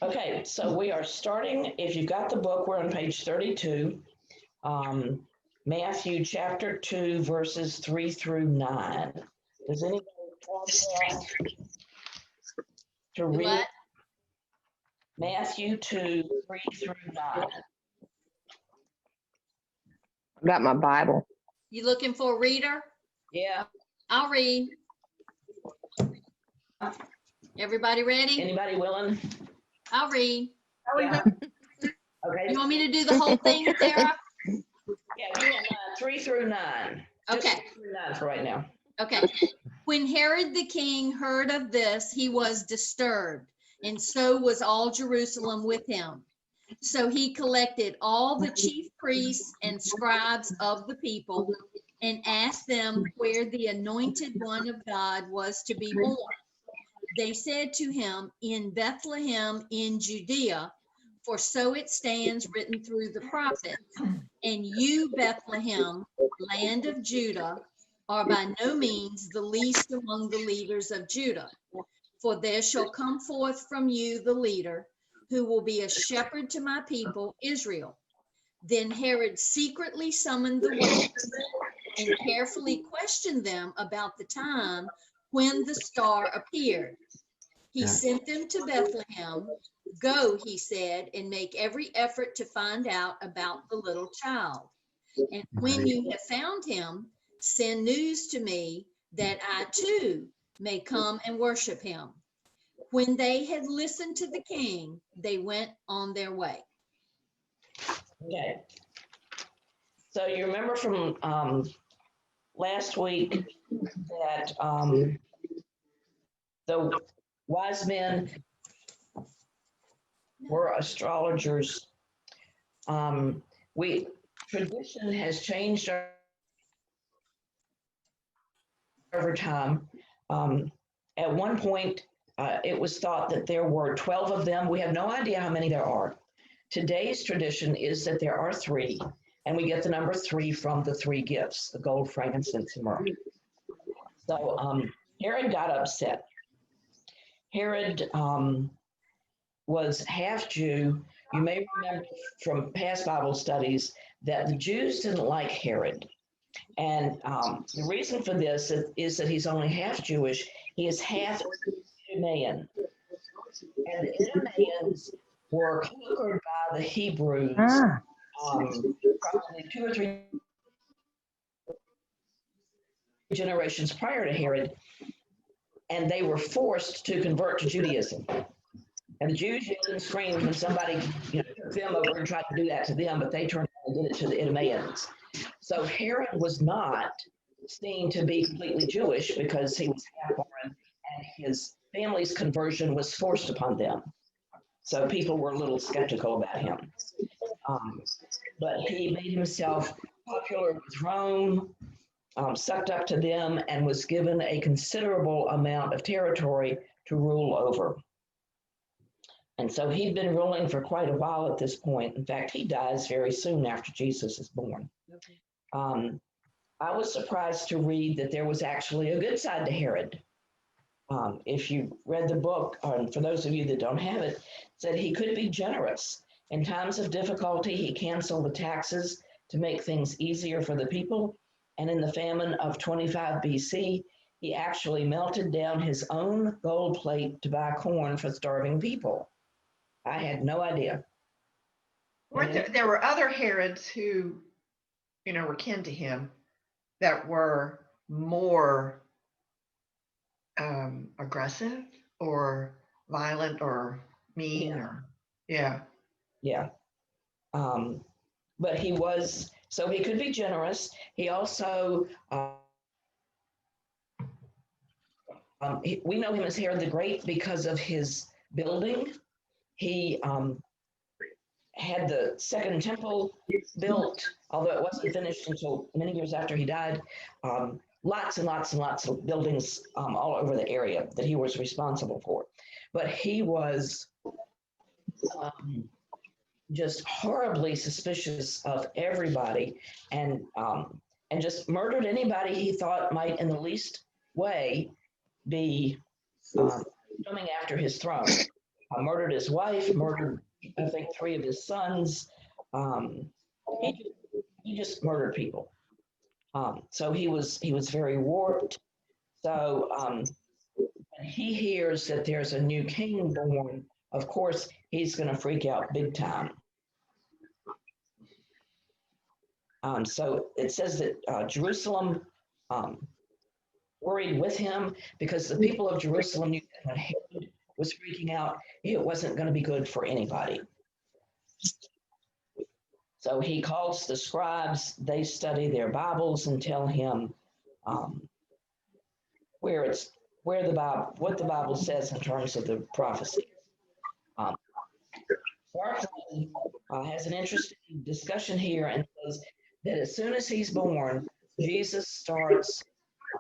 Okay, so we are starting, if you've got the book, we're on page 32, Matthew chapter 2, verses 3 through 9. Does anybody want to read What? Matthew 2, 3 through 9? I got my Bible. You looking for a reader? Yeah. I'll read. Everybody ready? Anybody willing? I'll read. Yeah. Okay. You want me to do the whole thing, Sarah? Yeah, you want 3 through 9. Just Okay. 3 through 9 for right now. Okay. When Herod the king heard of this, he was disturbed, and so was all Jerusalem with him. So he collected all the chief priests and scribes of the people and asked them where the anointed one of God was to be born. They said to him, in Bethlehem in Judea, for so it stands written through the prophets. And you, Bethlehem, land of Judah, are by no means the least among the leaders of Judah. For there shall come forth from you the leader, who will be a shepherd to my people Israel. Then Herod secretly summoned the wise and carefully questioned them about the time when the star appeared. He sent them to Bethlehem. Go, he said, and make every effort to find out about the little child. And when you have found him, send news to me that I too may come and worship him. When they had listened to the king, they went on their way. Okay. So you remember from last week that the wise men were astrologers. Tradition has changed over time. At one point, it was thought that there were 12 of them. We have no idea how many there are. Today's tradition is that there are 3, and we get the number 3 from the 3 gifts, the gold, frankincense, and myrrh. So Herod got upset. Herod was half Jew. You may remember from past Bible studies that the Jews didn't like Herod. And the reason for this is that he's only half Jewish. He is half Idumean. And the Idumeans were conquered by the Hebrews probably 2 or 3 generations prior to Herod. And they were forced to convert to Judaism. And the Jews yelled and screamed when somebody took them over and tried to do that to them, but they turned and did it to the Idumeans. So Herod was not seen to be completely Jewish because he was half foreign, and his family's conversion was forced upon them. So people were a little skeptical about him. But he made himself popular with Rome, sucked up to them, and was given a considerable amount of territory to rule over. And so he'd been ruling for quite a while at this point. In fact, he dies very soon after Jesus is born. Okay. I was surprised to read that there was actually a good side to Herod. If you read the book, for those of you that don't have it, said he could be generous. In times of difficulty, he canceled the taxes to make things easier for the people. And in the famine of 25 BC, he actually melted down his own gold plate to buy corn for starving people. I had no idea. There were other Herods who, were kin to him that were more aggressive or violent or mean. Yeah. But he was, so he could be generous. He also, we know him as Herod the Great because of his building. He had the second temple built, although it wasn't finished until many years after he died. Lots and lots and lots of buildings all over the area that he was responsible for. But he was just horribly suspicious of everybody, and just murdered anybody he thought might in the least way be coming after his throne. murdered his wife, murdered, I think, 3 of his sons. Um, he just murdered people. So he was very warped. So when he hears that there's a new king born, of course, he's going to freak out big time. So it says that Jerusalem worried with him because the people of Jerusalem knew that when Herod was freaking out, it wasn't going to be good for anybody. So he calls the scribes, they study their Bibles and tell him where the Bible, what the Bible says in terms of the prophecy. Barclay has an interesting discussion here and says that as soon as he's born,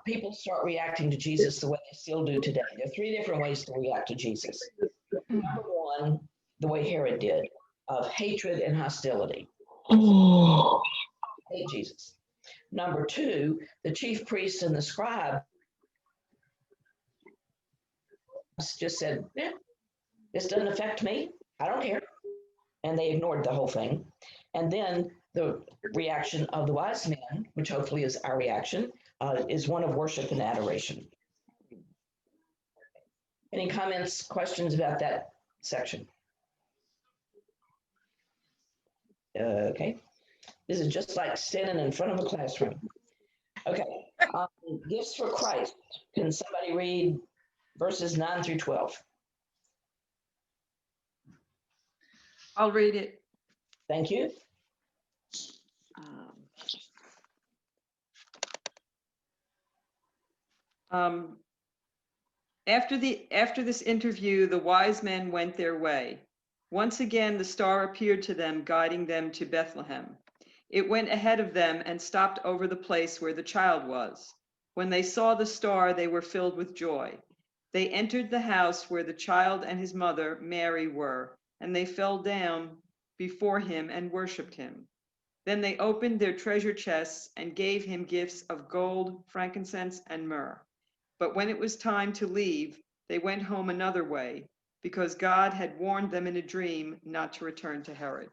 people start reacting to Jesus the way they still do today. There are 3 different ways to react to Jesus. Number 1, the way Herod did, of hatred and hostility. Hate Jesus. Number 2, the chief priests and the scribe just said, yeah, this doesn't affect me. I don't care. And they ignored the whole thing. And then the reaction of the wise men, which hopefully is our reaction, is one of worship and adoration. Any comments, questions about that section? Okay. This is just like standing in front of a classroom. Okay. Gifts for Christ. Can somebody read verses 9 through 12? I'll read it. Thank you. After this interview, the wise men went their way. Once again, the star appeared to them, guiding them to Bethlehem. It went ahead of them and stopped over the place where the child was. When they saw the star, they were filled with joy. They entered the house where the child and his mother, Mary, were, and they fell down before him and worshipped him. Then they opened their treasure chests and gave him gifts of gold, frankincense, and myrrh. But when it was time to leave, they went home another way, because God had warned them in a dream not to return to Herod.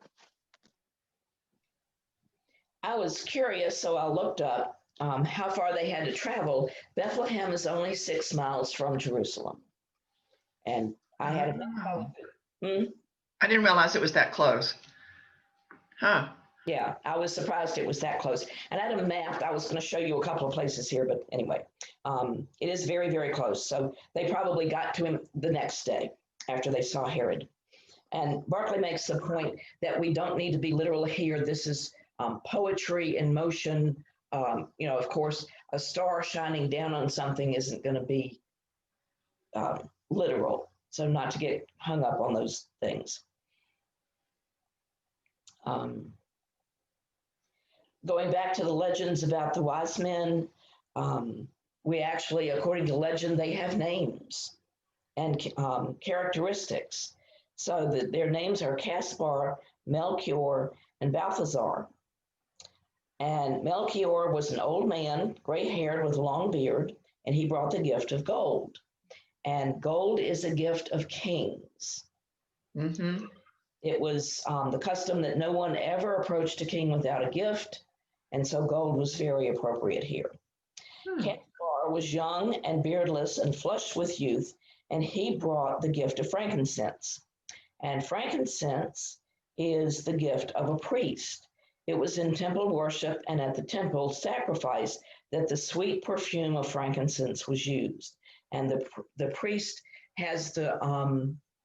I was curious, so I looked up how far they had to travel. Bethlehem is only 6 miles from Jerusalem. And I had I didn't realize it was that close. Huh. Yeah, I was surprised it was that close. And I had a map. I was going to show you a couple of places here, but anyway, it is very, very close. So they probably got to him the next day after they saw Herod. And Barclay makes the point that we don't need to be literal here. This is poetry in motion. Of course, a star shining down on something isn't going to be literal. So not to get hung up on those things. Going back to the legends about the wise men, we actually, according to legend, they have names and characteristics. So that their names are Caspar, Melchior, and Balthazar. And Melchior was an old man, gray-haired with a long beard, and he brought the gift of gold. And gold is a gift of kings. Mm-hmm. It was the custom that no one ever approached a king without a gift, and so gold was very appropriate here. Caspar was young and beardless and flushed with youth, and he brought the gift of frankincense. And frankincense is the gift of a priest. It was in temple worship and at the temple sacrifice that the sweet perfume of frankincense was used. And the priest has the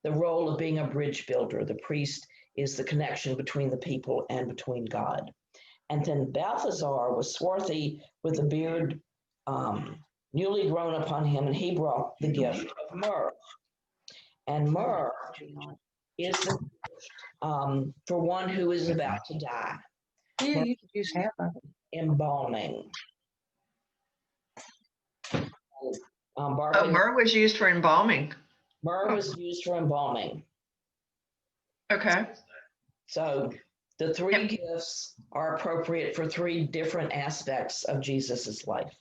role of being a bridge builder. The priest is the connection between the people and between God. And then Balthazar was swarthy with a beard newly grown upon him, and he brought the gift of myrrh. And myrrh is for one who is about to die. Yeah, you could use half of it. Embalming. Myrrh was used for embalming. Myrrh was used for embalming. Okay. So the 3 gifts are appropriate for 3 different aspects of Jesus's life.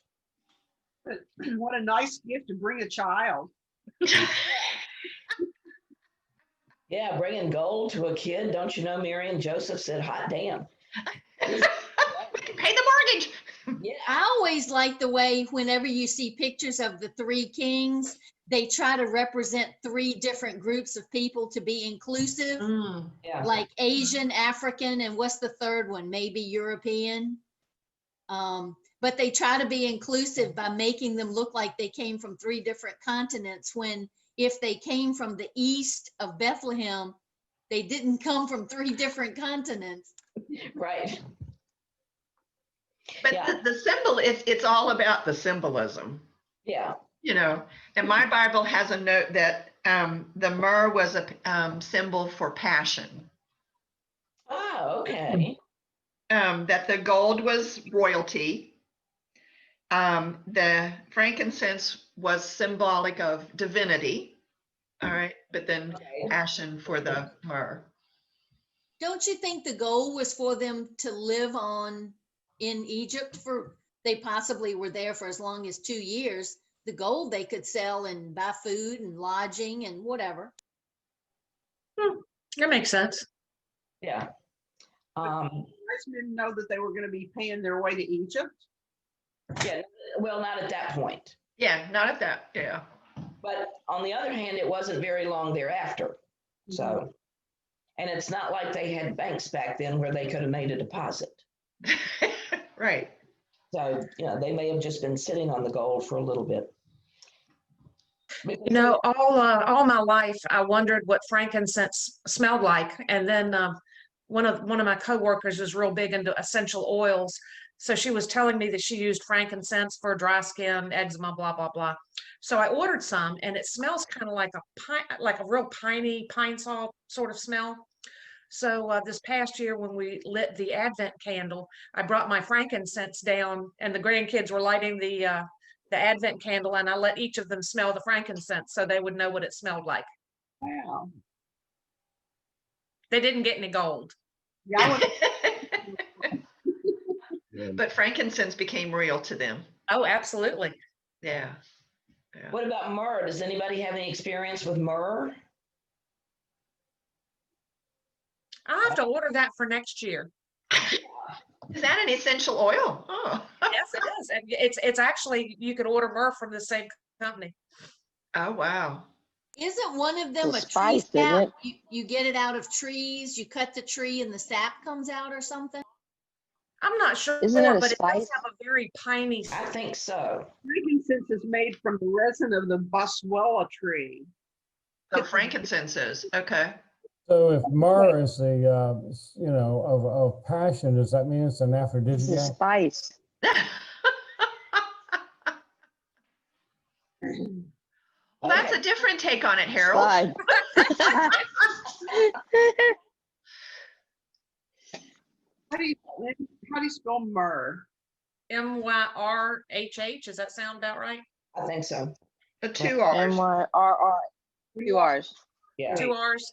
What a nice gift to bring a child. Yeah, bringing gold to a kid. Don't you know, Mary and Joseph said, hot damn. We can pay the mortgage. Yeah. I always like the way whenever you see pictures of the three kings, they try to represent three different groups of people to be inclusive, Yeah. like Asian, African, and what's the third one? Maybe European. But they try to be inclusive by making them look like they came from three different continents, when if they came from the east of Bethlehem, they didn't come from three different continents. Right. But Yeah. the symbol, it's all about the symbolism, Yeah. you know. And my Bible has a note that the myrrh was a symbol for passion. Oh, okay. That the gold was royalty. The frankincense was symbolic of divinity. All right, but then Okay. passion for the myrrh. Don't you think the goal was for them to live on in Egypt for, they possibly were there for as long as 2 years. The gold they could sell and buy food and lodging and whatever. That makes sense. Yeah. Guys didn't know that they were going to be paying their way to Egypt. Yeah. Well, not at that point. Yeah, not at that. Yeah. But on the other hand, it wasn't very long thereafter. So, and it's not like they had banks back then where they could have made a deposit. Right. So, you know, they may have just been sitting on the gold for a little bit. You know, all my life, I wondered what frankincense smelled like. And then one of my coworkers is real big into essential oils. So she was telling me that she used frankincense for dry skin, eczema, blah, blah, blah. So I ordered some, and it smells kind of like like a real piney pine saw sort of smell. So this past year, when we lit the Advent candle, I brought my frankincense down, and the grandkids were lighting the Advent candle, and I let each of them smell the frankincense so they would know what it smelled like. Wow. They didn't get any gold. Yeah, But frankincense became real to them. Oh, absolutely. Yeah. What about myrrh? Does anybody have any experience with myrrh? I'll have to order that for next year. Is that an essential oil? Oh. Yes, it is. And it's actually, you could order myrrh from the same company. Oh, wow. Isn't one of them It's a a tree spice, isn't sap? it? You get it out of trees, you cut the tree and the sap comes out or something? I'm not sure, Isn't it a but it does spice? have a very piney. I think so. frankincense is made from the resin of the boswellia tree. So frankincense is, okay. So if myrrh is the, you know, of passion, does that mean it's an It's a aphrodisiac? spice. Well, that's a different take on it, Harold. Slide. How do you spell myrrh? Myrrh. Does that sound about right? I think so. The 2 R's. MYRR. 2 R's. Yeah. 2 R's.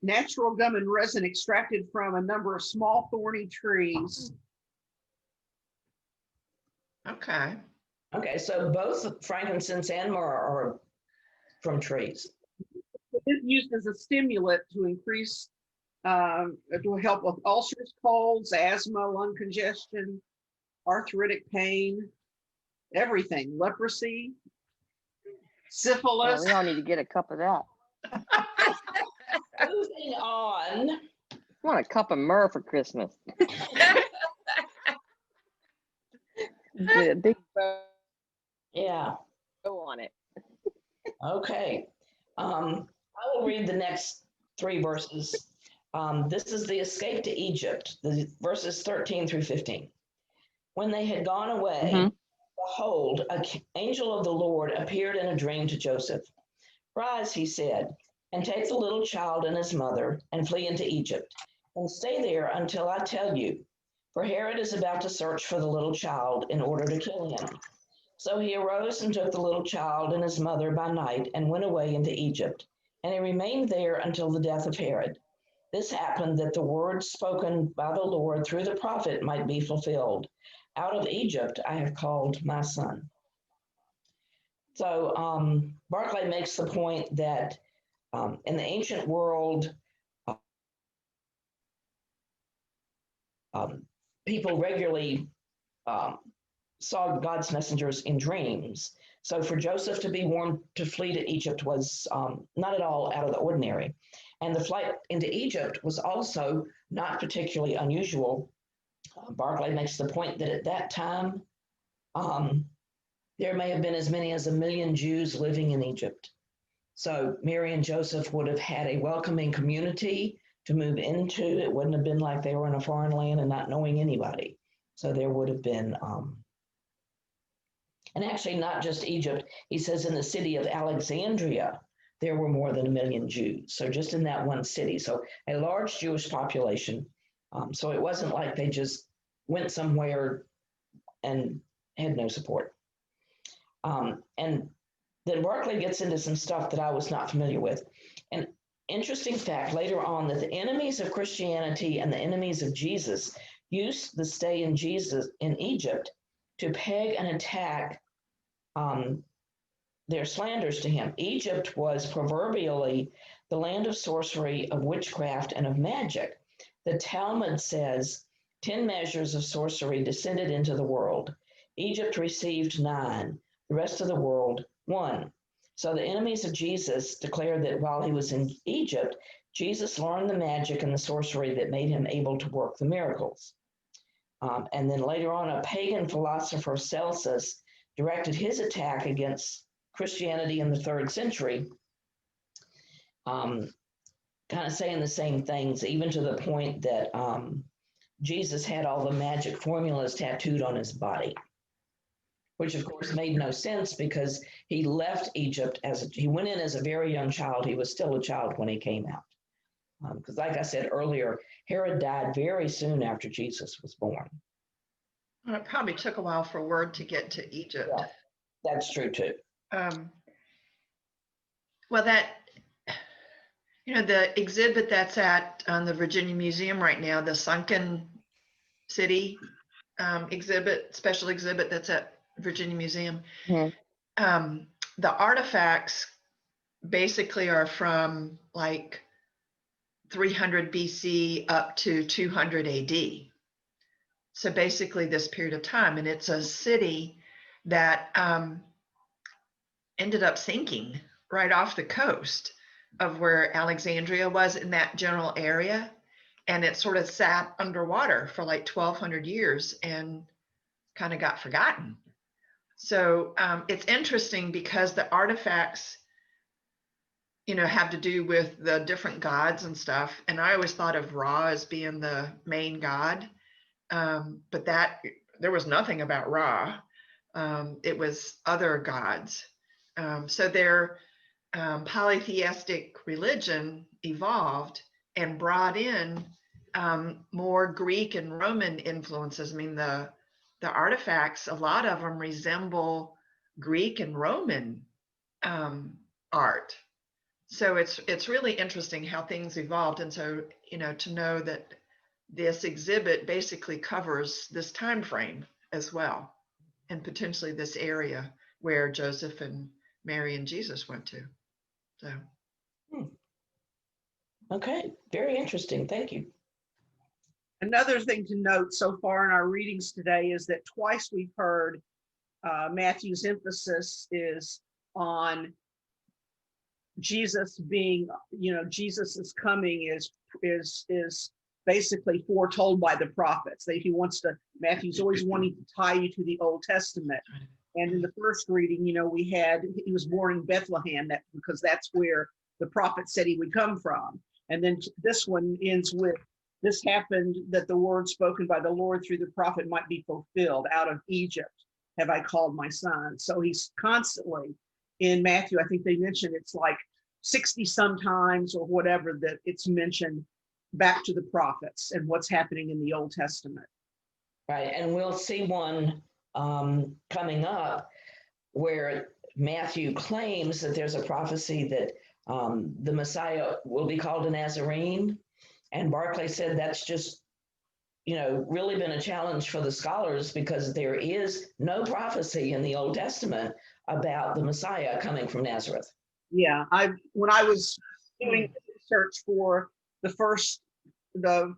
Natural gum and resin extracted from a number of small thorny trees. Okay. Okay, so both frankincense and myrrh are from trees. It's used as a stimulant to increase, to help with ulcers, colds, asthma, lung congestion, arthritic pain, everything, leprosy, Well, syphilis. we all need to get a cup of that. Moving on. I want a cup of myrrh for Christmas. Get a big bow Yeah. on it. Okay. I will read the next 3 verses. This is the escape to Egypt, the verses 13 through 15. When they had gone away, Mhm. behold, an angel of the Lord appeared in a dream to Joseph. Rise, he said, and take the little child and his mother and flee into Egypt, and stay there until I tell you, for Herod is about to search for the little child in order to kill him. So he arose and took the little child and his mother by night and went away into Egypt, and he remained there until the death of Herod. This happened that the words spoken by the Lord through the prophet might be fulfilled. Out of Egypt I have called my son. So Barclay makes the point that in the ancient world, people regularly saw God's messengers in dreams. So for Joseph to be warned to flee to Egypt was not at all out of the ordinary. And the flight into Egypt was also not particularly unusual. Barclay makes the point that at that time, there may have been as many as 1 million Jews living in Egypt. So Mary and Joseph would have had a welcoming community to move into. It wouldn't have been like they were in a foreign land and not knowing anybody. So there would have been, and actually not just Egypt. He says in the city of Alexandria, there were more than 1 million Jews. So just in that one city. So a large Jewish population. So it wasn't like they just went somewhere and had no support. And then Barclay gets into some stuff that I was not familiar with. An interesting fact later on that the enemies of Christianity and the enemies of Jesus used the stay in Egypt to peg and attack their slanders to him. Egypt was proverbially the land of sorcery, of witchcraft, and of magic. The Talmud says 10 measures of sorcery descended into the world. Egypt received 9, the rest of the world 1. So the enemies of Jesus declared that while he was in Egypt, Jesus learned the magic and the sorcery that made him able to work the miracles. And then later on, a pagan philosopher, Celsus, directed his attack against Christianity in the 3rd century, kind of saying the same things, even to the point that Jesus had all the magic formulas tattooed on his body, which of course made no sense because he left Egypt he went in as a very young child. He was still a child when he came out. Because like I said earlier, Herod died very soon after Jesus was born. Well, it probably took a while for word to get to Egypt. Yeah, that's true too. Well, the exhibit that's at the Virginia Museum right now, the Sunken City special exhibit that's at Virginia Museum. Mm-hmm. The artifacts basically are from like 300 BC up to 200 AD. So basically this period of time, and it's a city that ended up sinking right off the coast of where Alexandria was, in that general area. And it sort of sat underwater for like 1,200 years and kind of got forgotten. So it's interesting because the artifacts, have to do with the different gods and stuff. And I always thought of Ra as being the main god, but there was nothing about Ra. It was other gods. So their polytheistic religion evolved and brought in more Greek and Roman influences. I mean, the artifacts, a lot of them resemble Greek and Roman art. So it's really interesting how things evolved. And so, to know that this exhibit basically covers this time frame as well, and potentially this area where Joseph and Mary and Jesus went to. So. Okay, very interesting. Thank you. Another thing to note so far in our readings today is that twice we've heard Matthew's emphasis is on Jesus being, Jesus's coming is basically foretold by the prophets. Matthew's always wanting to tie you to the Old Testament. And in the first reading, he was born in Bethlehem, because that's where the prophet said he would come from. And then this one ends with, this happened that the word spoken by the Lord through the prophet might be fulfilled. Out of Egypt have I called my son. So he's constantly in Matthew, I think they mentioned it's like 60 sometimes or whatever, that it's mentioned back to the prophets and what's happening in the Old Testament. Right, and we'll see one coming up where Matthew claims that there's a prophecy that the Messiah will be called a Nazarene. And Barclay said that's just, really been a challenge for the scholars, because there is no prophecy in the Old Testament about the Messiah coming from Nazareth. Yeah, when I was doing research for the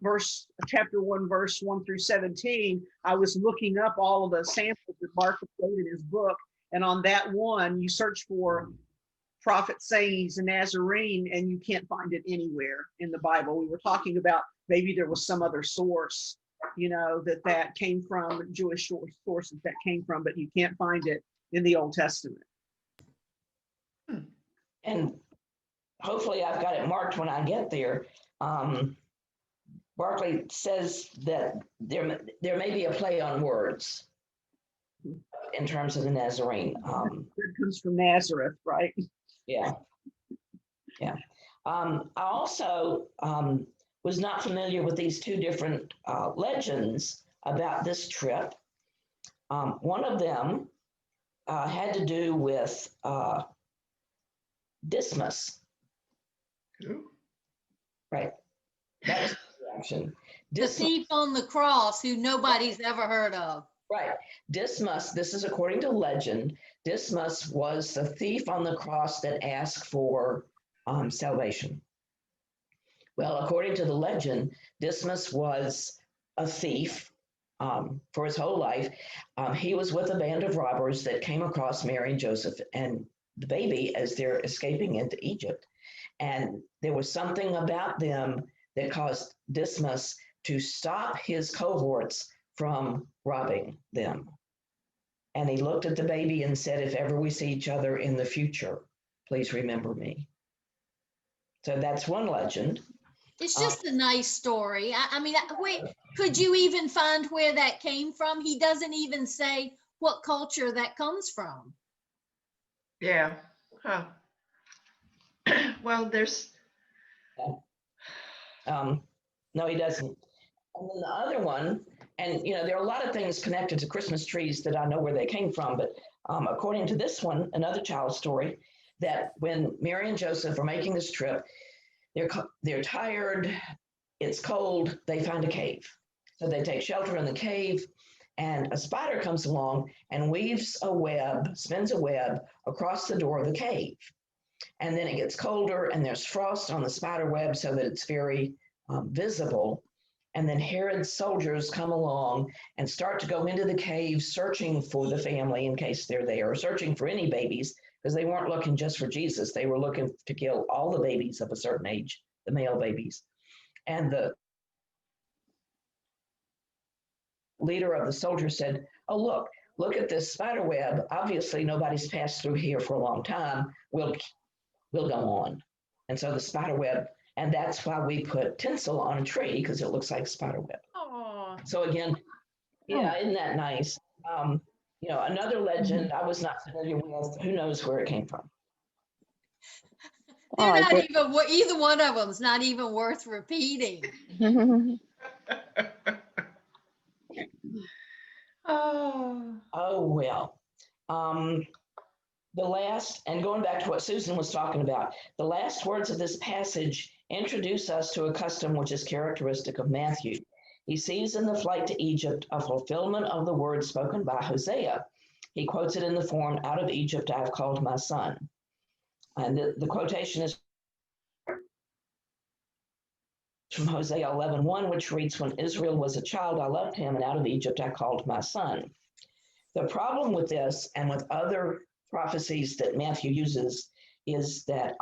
verse, chapter 1, verse 1 through 17, I was looking up all of the samples that Mark wrote in his book. And on that one, you search for prophet saying he's a Nazarene, and you can't find it anywhere in the Bible. We were talking about maybe there was some other source, that came from, Jewish sources that came from, but you can't find it in the Old Testament. And hopefully I've got it marked when I get there. Barclay says that there may be a play on words in terms of the Nazarene. It comes from Nazareth, right? Yeah. I also was not familiar with these two different legends about this trip. One of them had to do with Dismas. Ooh. Right. That was the action. The thief on the cross who nobody's ever heard of. Right. Dismas, this is according to legend, Dismas was the thief on the cross that asked for salvation. Well, according to the legend, Dismas was a thief for his whole life. He was with a band of robbers that came across Mary and Joseph and the baby as they're escaping into Egypt. And there was something about them that caused Dismas to stop his cohorts from robbing them. And he looked at the baby and said, if ever we see each other in the future, please remember me. So that's one legend. It's just a nice story. I mean, wait, could you even find where that came from? He doesn't even say what culture that comes from. Yeah. Huh. Well, there's. No, he doesn't. And then the other one, and there are a lot of things connected to Christmas trees that I know where they came from, but according to this one, another child story, that when Mary and Joseph are making this trip, they're tired, it's cold, they find a cave. So they take shelter in the cave, and a spider comes along and weaves a web, spins a web across the door of the cave. And then it gets colder and there's frost on the spider web so that it's very visible. And then Herod's soldiers come along and start to go into the cave searching for the family in case they're there, or searching for any babies, because they weren't looking just for Jesus. They were looking to kill all the babies of a certain age, the male babies. And the leader of the soldiers said, oh, look at this spider web. Obviously, nobody's passed through here for a long time. We'll go on. And so the spider web, and that's why we put tinsel on a tree, because it looks like spider web. Oh, So again, yeah, isn't that nice? Another legend I was not familiar with. Who knows where it came from? They're not even, either one of them's not even worth repeating. Oh, well. The last, and going back to what Susan was talking about, the last words of this passage introduce us to a custom which is characteristic of Matthew. He sees in the flight to Egypt a fulfillment of the words spoken by Hosea. He quotes it in the form, out of Egypt I have called my son. And the quotation is from Hosea 11:1, which reads, when Israel was a child, I loved him, and out of Egypt I called my son. The problem with this and with other prophecies that Matthew uses is that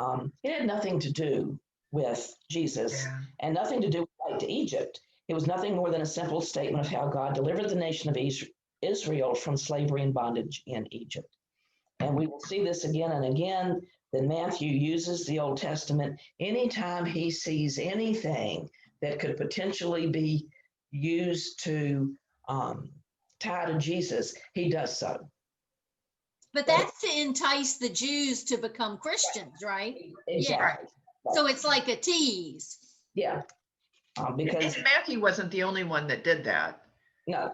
it had nothing to do with Jesus and nothing to do with flight to Egypt. It was nothing more than a simple statement of how God delivered the nation of Israel from slavery and bondage in Egypt. And we will see this again and again, that Matthew uses the Old Testament anytime he sees anything that could potentially be used to tie to Jesus, he does so. But that's to entice the Jews to become Christians, right? Exactly. Yeah. So it's like a tease. Yeah. Because and Matthew wasn't the only one that did that. No.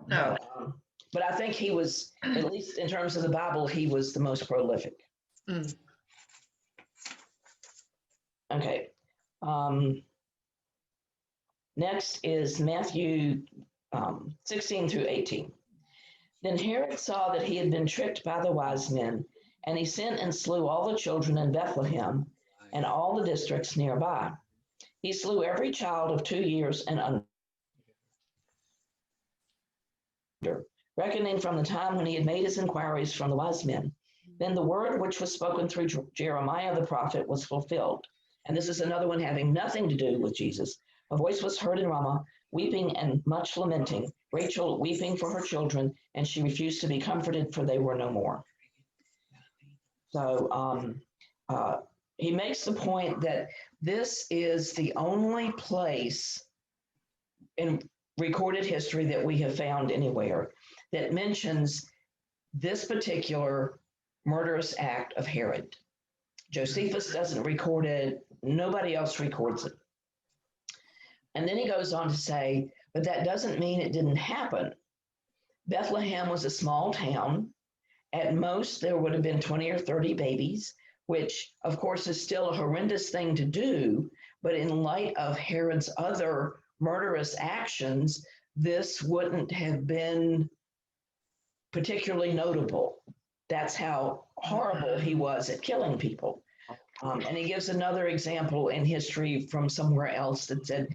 But I think he was, at least in terms of the Bible, he was the most prolific. Mm. Okay. Next is Matthew 16 through 18. Then Herod saw that he had been tricked by the wise men, and he sent and slew all the children in Bethlehem and all the districts nearby. He slew every child of 2 years and under, reckoning from the time when he had made his inquiries from the wise men. Then the word which was spoken through Jeremiah the prophet was fulfilled. And this is another one having nothing to do with Jesus. A voice was heard in Ramah, weeping and much lamenting, Rachel weeping for her children, and she refused to be comforted, for they were no more. So he makes the point that this is the only place in recorded history that we have found anywhere that mentions this particular murderous act of Herod. Josephus doesn't record it. Nobody else records it. And then he goes on to say, but that doesn't mean it didn't happen. Bethlehem was a small town. At most, there would have been 20 or 30 babies, which, of course, is still a horrendous thing to do. But in light of Herod's other murderous actions, this wouldn't have been particularly notable. That's how horrible he was at killing people. And he gives another example in history from somewhere else that said,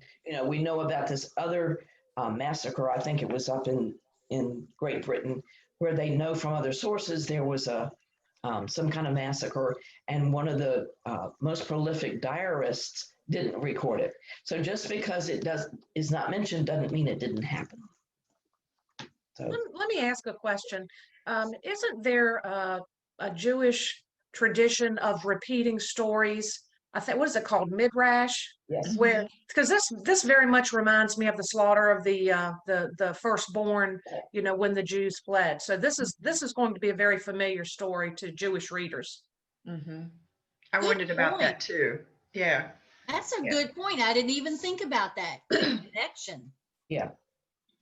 we know about this other massacre. I think it was up in Great Britain, where they know from other sources there was some kind of massacre, and one of the most prolific diarists didn't record it. So just because it is not mentioned doesn't mean it didn't happen. So Let me ask a question. Isn't there a Jewish tradition of repeating stories? I think, what is it called? Midrash? yes, Where, because this very much reminds me of the slaughter of the firstborn, when the Jews fled. So this is going to be a very familiar story to Jewish readers. I Good wondered about that point. too. Yeah. That's a good point. I didn't even think about that connection. yeah.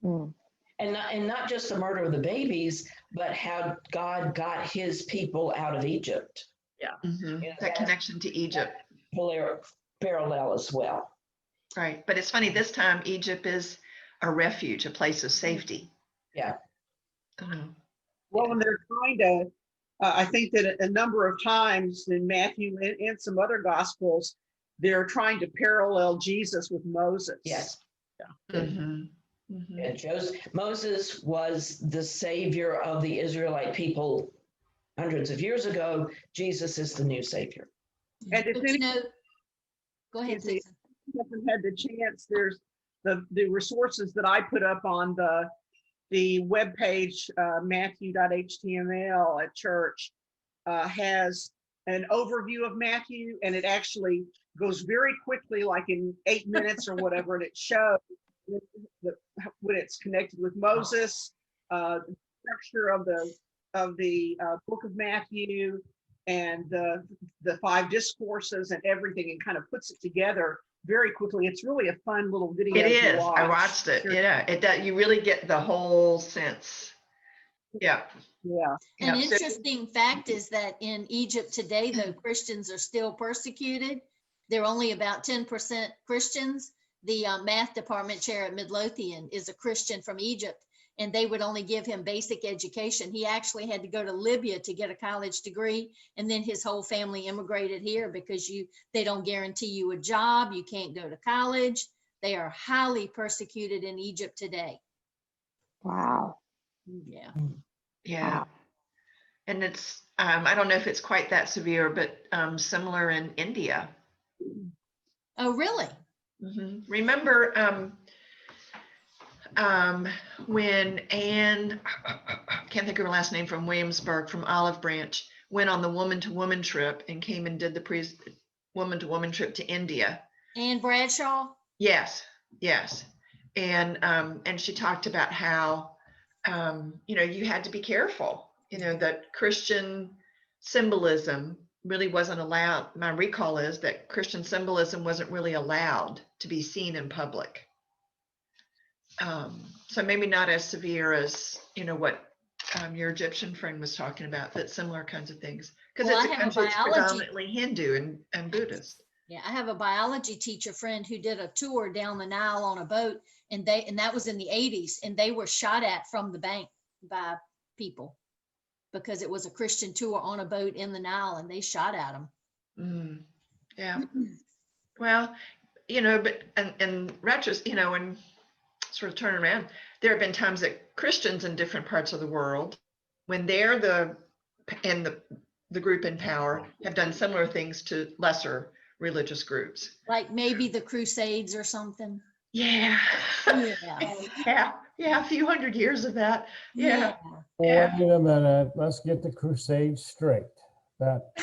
Mm. And not just the murder of the babies, but how God got his people out of Egypt. That connection to Egypt. Parallel as well. Right. But it's funny, this time Egypt is a refuge, a place of safety. Yeah. Well, and they're trying to, I think that a number of times in Matthew and some other gospels, they're trying to parallel Jesus with Moses. Yes. Mm-hmm. Moses was the savior of the Israelite people hundreds of years ago. Jesus is the new savior. And if But any go ahead, if they Susan. haven't had the chance, there's the resources that I put up on the webpage, matthew.html at church, has an overview of Matthew, and it actually goes very quickly, like in 8 minutes or whatever, and it shows when it's connected with Moses, the structure of the book of Matthew, and the 5 discourses and everything, and kind of puts it together very quickly. It's really a fun little video. It to is. watch. I watched it. Yeah, it does. You really get the whole sense. Yeah. Yeah. An Yeah. So- interesting fact is that in Egypt today, though Christians are still persecuted, they're only about 10% Christians. The math department chair at Midlothian is a Christian from Egypt, and they would only give him basic education. He actually had to go to Libya to get a college degree, and then his whole family immigrated here because they don't guarantee you a job. You can't go to college. They are highly persecuted in Egypt today. Wow. Yeah. Yeah. Wow. And it's, I don't know if it's quite that severe, but similar in India. Oh, really? Remember when Anne, can't think of her last name, from Williamsburg, from Olive Branch, went on the woman-to-woman trip and came and did the woman-to-woman trip to India. Anne Bradshaw? Yes. And she talked about how, you had to be careful, that Christian symbolism really wasn't allowed. My recall is that Christian symbolism wasn't really allowed to be seen in public. So maybe not as severe as, what your Egyptian friend was talking about, but similar kinds of things. Because Well, it's I a have a country that's biology- predominantly Hindu and Buddhist. Yeah, I have a biology teacher friend who did a tour down the Nile on a boat, and that was in the 80s, and they were shot at from the bank by people because it was a Christian tour on a boat in the Nile, and they shot at them. Yeah. Well, but and retros, and sort of turn around, there have been times that Christians in different parts of the world, when they're the group in power, have done similar things to lesser religious groups. Like maybe the Crusades or something. Yeah. Yeah. Yeah, a few hundred years of that. Yeah. Wait a minute, let's get the Crusades straight. That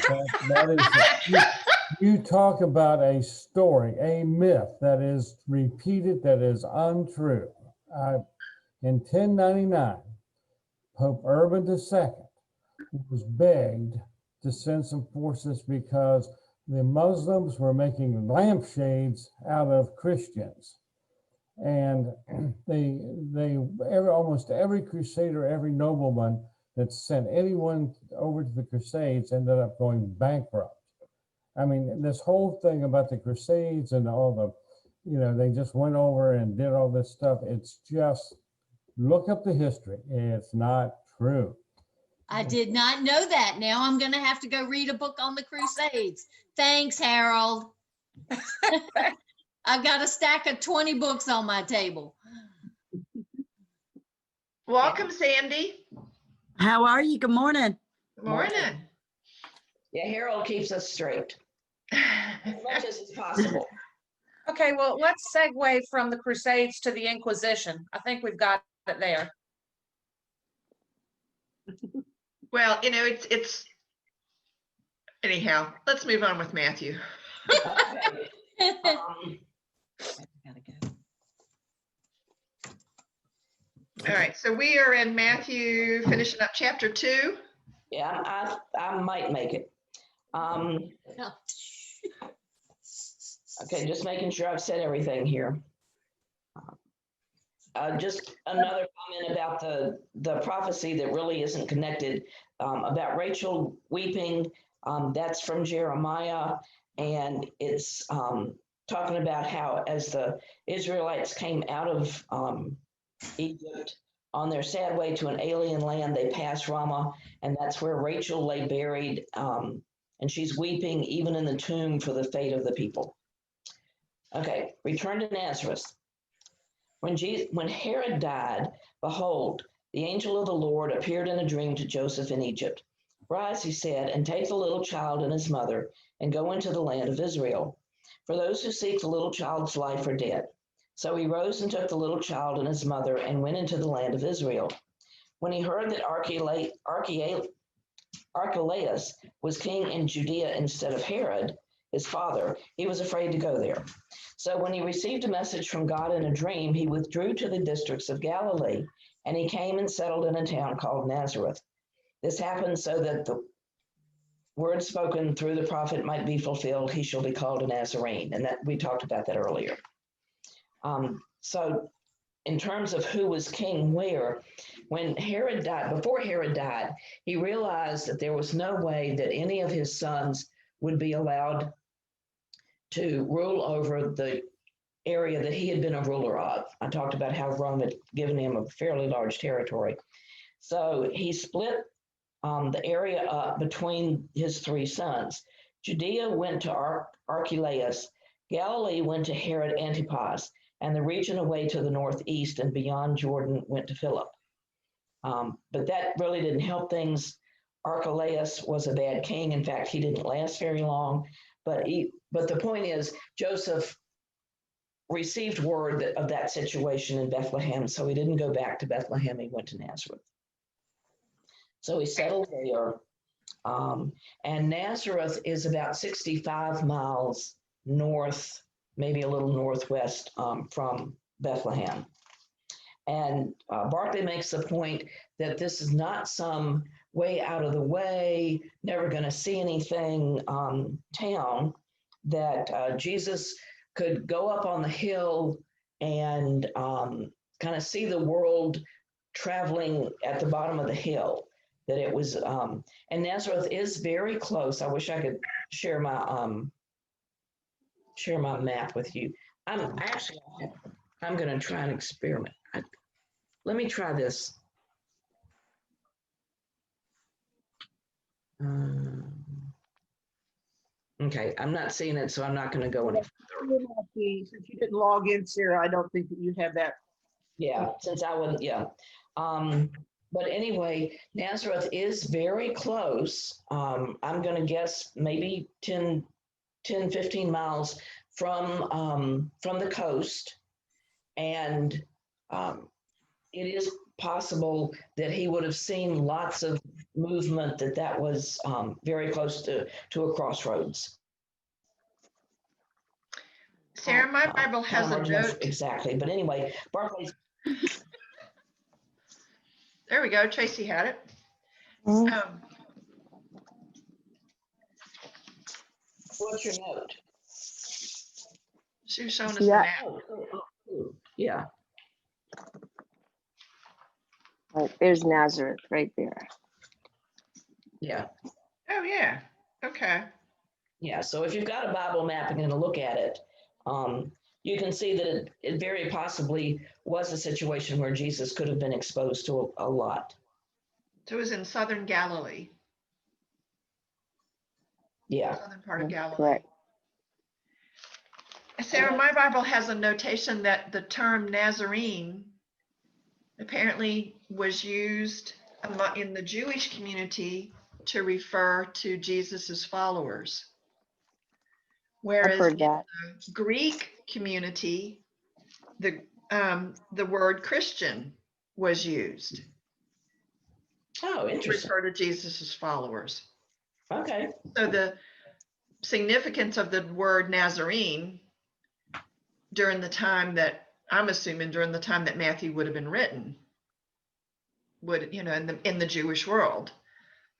is, you talk about a story, a myth that is repeated, that is untrue. In 1099, Pope Urban II was begged to send some forces because the Muslims were making lampshades out of Christians. And almost every crusader, every nobleman that sent anyone over to the Crusades ended up going bankrupt. I mean, this whole thing about the Crusades and all the, they just went over and did all this stuff. It's just, look up the history. It's not true. I did not know that. Now I'm going to have to go read a book on the Crusades. Thanks, Harold. I've got a stack of 20 books on my table. Welcome, Sandy. How are you? Good morning. Good morning. Yeah, Harold keeps us straight as much as is possible. Okay, well, let's segue from the Crusades to the Inquisition. I think we've got it there. Well, it's anyhow, let's move on with Matthew. Okay. All right, so we are in Matthew, finishing up chapter 2. Yeah, I might make it. Okay, just making sure I've said everything here. Just another comment about the prophecy that really isn't connected, about Rachel weeping. That's from Jeremiah, and it's talking about how as the Israelites came out of Egypt on their sad way to an alien land, they passed Ramah, and that's where Rachel lay buried, and she's weeping even in the tomb for the fate of the people. Okay, return to Nazareth. When Herod died, behold, the angel of the Lord appeared in a dream to Joseph in Egypt. Rise, he said, and take the little child and his mother, and go into the land of Israel. For those who seek the little child's life are dead. So he rose and took the little child and his mother and went into the land of Israel. When he heard that Archelaus was king in Judea instead of Herod, his father, he was afraid to go there. So when he received a message from God in a dream, he withdrew to the districts of Galilee, and he came and settled in a town called Nazareth. This happened so that the word spoken through the prophet might be fulfilled. He shall be called a Nazarene. And that we talked about that earlier. So in terms of who was king where, when Herod died, before Herod died, he realized that there was no way that any of his sons would be allowed to rule over the area that he had been a ruler of. I talked about how Rome had given him a fairly large territory. So he split the area up between his 3 sons. Judea went to Archelaus, Galilee went to Herod Antipas, and the region away to the northeast and beyond Jordan went to Philip. But that really didn't help things. Archelaus was a bad king. In fact, he didn't last very long. But the point is, Joseph received word of that situation in Bethlehem, so he didn't go back to Bethlehem. He went to Nazareth. So he settled there. And Nazareth is about 65 miles north, maybe a little northwest from Bethlehem. And Barclay makes the point that this is not some way out of the way, never going to see anything town, that Jesus could go up on the hill and kind of see the world traveling at the bottom of the hill. That it was, and Nazareth is very close. I wish I could share my map with you. I'm going to try an experiment. Let me try this. Okay, I'm not seeing it, so I'm not going to go any further. Since you didn't log in, Sarah, I don't think that you have that. Yeah, since I wouldn't, yeah. But anyway, Nazareth is very close. I'm going to guess maybe 10, 15 miles from the coast. And it is possible that he would have seen lots of movement that was very close to a crossroads. Sarah, my Bible has a Hard to know note. exactly, but anyway, Barclays. There we go. Tracy had it. Mhm. What's your note? She was showing us See the that? map. Oh, yeah. Right, there's Nazareth right there. Yeah. Oh, yeah. Okay. Yeah. So if you've got a Bible map and going to look at it, you can see that it very possibly was a situation where Jesus could have been exposed to a lot. So it was in southern Galilee, Yeah. southern part of Galilee. Correct. Sarah, my Bible has a notation that the term Nazarene apparently was used in the Jewish community to refer to Jesus's followers. I've Whereas heard in that. the Greek community, the word Christian was used Oh, to interesting. refer to Jesus's followers. Okay. So the significance of the word Nazarene during the time that, I'm assuming during the time that Matthew would have been written, would, in the Jewish world,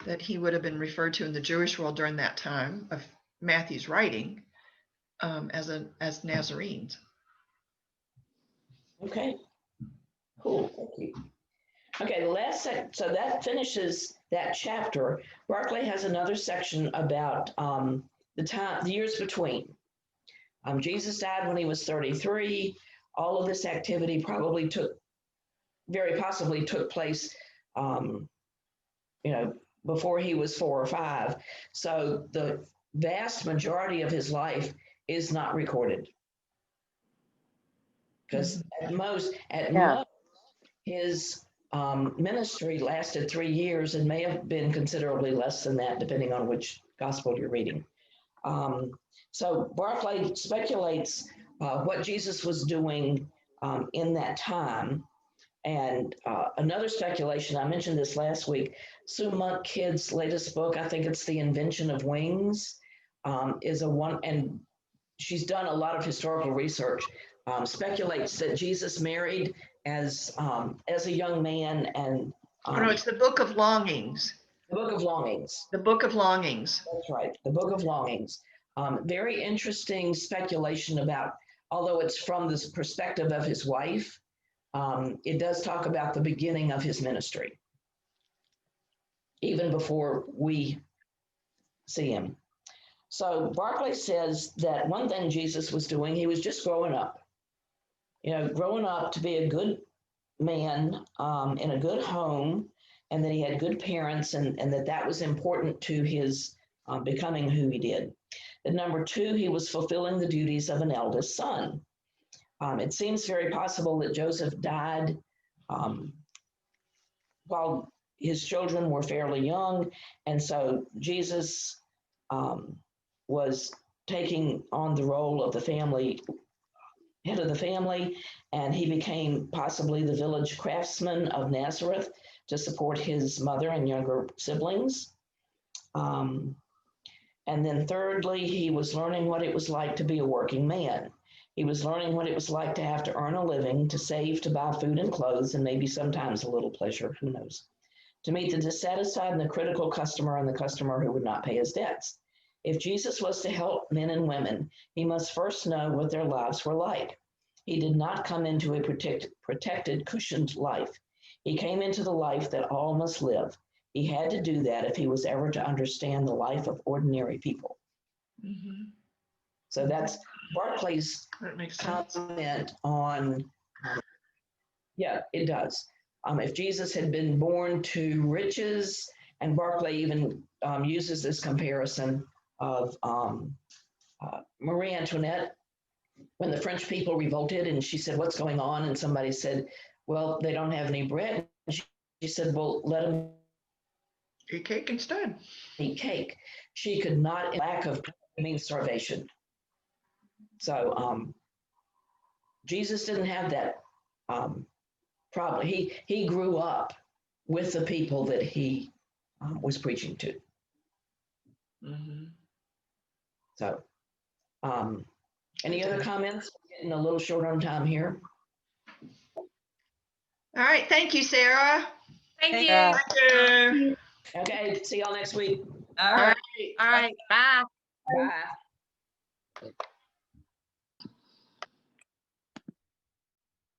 that he would have been referred to in the Jewish world during that time of Matthew's writing as Nazarenes. Okay. Cool. Thank you. Okay, the last so that finishes that chapter. Barclay has another section about the years between. Jesus died when he was 33. All of this activity very possibly took place, before he was 4 or 5. So the vast majority of his life is not recorded. Because at most, his ministry lasted 3 years and may have been considerably less than that, depending on which gospel you're reading. So Barclay speculates what Jesus was doing in that time. And another speculation, I mentioned this last week, Sue Monk Kidd's latest book, I think it's The Invention of Wings, is and she's done a lot of historical research, speculates that Jesus married as a young man, and Oh, no, it's the Book of Longings. The Book of Longings. The Book of Longings. That's right, the Book of Longings. Very interesting speculation about, although it's from the perspective of his wife, it does talk about the beginning of his ministry, even before we see him. So Barclay says that one thing Jesus was doing, he was just growing up. Growing up to be a good man in a good home, and that he had good parents, and that was important to his becoming who he did. And number 2, he was fulfilling the duties of an eldest son. It seems very possible that Joseph died while his children were fairly young, and so Jesus was taking on the role of the family, head of the family, and he became possibly the village craftsman of Nazareth to support his mother and younger siblings. And then thirdly, he was learning what it was like to be a working man. He was learning what it was like to have to earn a living, to save, to buy food and clothes, and maybe sometimes a little pleasure, who knows, to meet the dissatisfied and the critical customer, and the customer who would not pay his debts. If Jesus was to help men and women, he must first know what their lives were like. He did not come into a protected, cushioned life. He came into the life that all must live. He had to do that if he was ever to understand the life of ordinary people. Mm-hmm. So that's Barclay's comment on, yeah, it does. If Jesus had been born to riches And Barclay even uses this comparison of Marie Antoinette when the French people revolted and she said, "What's going on?" And somebody said, "Well, they don't have any bread." And she said, "Well, let them Eat cake instead. eat cake." She could not, lack of mean starvation. So Jesus didn't have that problem. He grew up with the people that he was preaching to. Mhm. So, any other comments? Getting a little short on time here. All right, thank you, Sarah. Thank you. Yeah. Thank you. Okay, see y'all next week. All All right. right. All right, bye. Bye.